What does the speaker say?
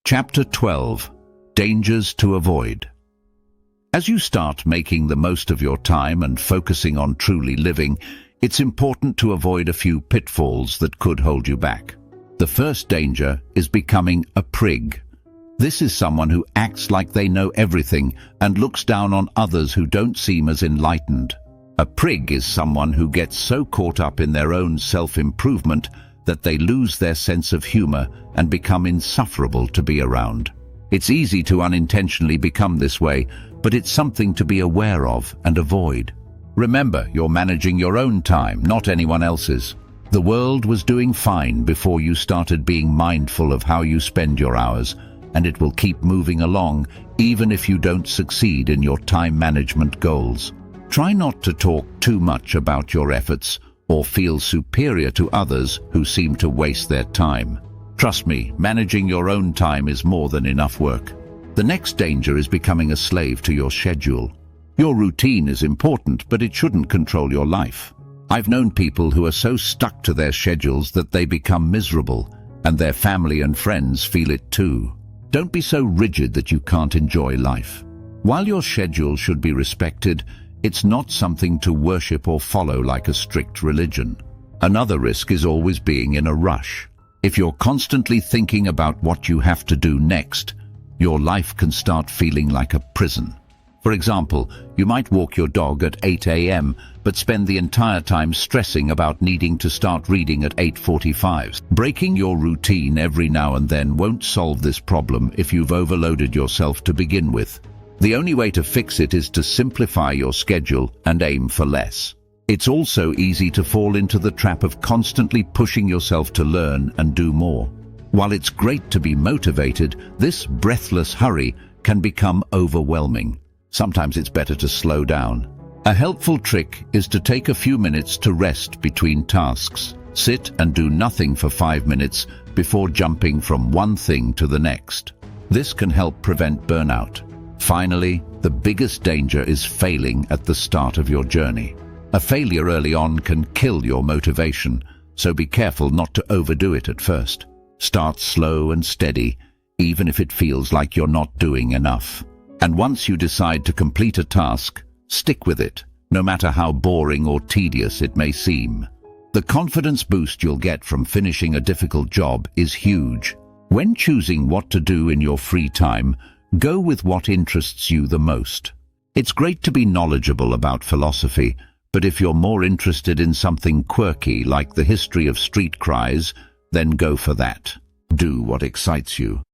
Chapter 12. Dangers to avoid. As you start making the most of your time and focusing on truly living, it's important to avoid a few pitfalls that could hold you back. The first danger is becoming a prig. This is someone who acts like they know everything and looks down on others who don't seem as enlightened. A prig is someone who gets so caught up in their own self-improvement that they lose their sense of humor and become insufferable to be around. It's easy to unintentionally become this way, but it's something to be aware of and avoid. Remember, you're managing your own time, not anyone else's. The world was doing fine before you started being mindful of how you spend your hours, and it will keep moving along even if you don't succeed in your time management goals. Try not to talk too much about your efforts or feel superior to others who seem to waste their time. Trust me, managing your own time is more than enough work. The next danger is becoming a slave to your schedule. Your routine is important, but it shouldn't control your life. I've known people who are so stuck to their schedules that they become miserable, and their family and friends feel it too. Don't be so rigid that you can't enjoy life. While your schedule should be respected, it's not something to worship or follow like a strict religion. Another risk is always being in a rush. If you're constantly thinking about what you have to do next, your life can start feeling like a prison. For example, you might walk your dog at 8 a.m., but spend the entire time stressing about needing to start reading at 8:45. Breaking your routine every now and then won't solve this problem if you've overloaded yourself to begin with. The only way to fix it is to simplify your schedule and aim for less. It's also easy to fall into the trap of constantly pushing yourself to learn and do more. While it's great to be motivated, this breathless hurry can become overwhelming. Sometimes it's better to slow down. A helpful trick is to take a few minutes to rest between tasks. Sit and do nothing for 5 minutes before jumping from one thing to the next. This can help prevent burnout. Finally, the biggest danger is failing at the start of your journey. A failure early on can kill your motivation, so be careful not to overdo it at first. Start slow and steady, even if it feels like you're not doing enough. And once you decide to complete a task, stick with it, no matter how boring or tedious it may seem. The confidence boost you'll get from finishing a difficult job is huge. When choosing what to do in your free time, go with what interests you the most. It's great to be knowledgeable about philosophy, but if you're more interested in something quirky like the history of street cries, then go for that. Do what excites you.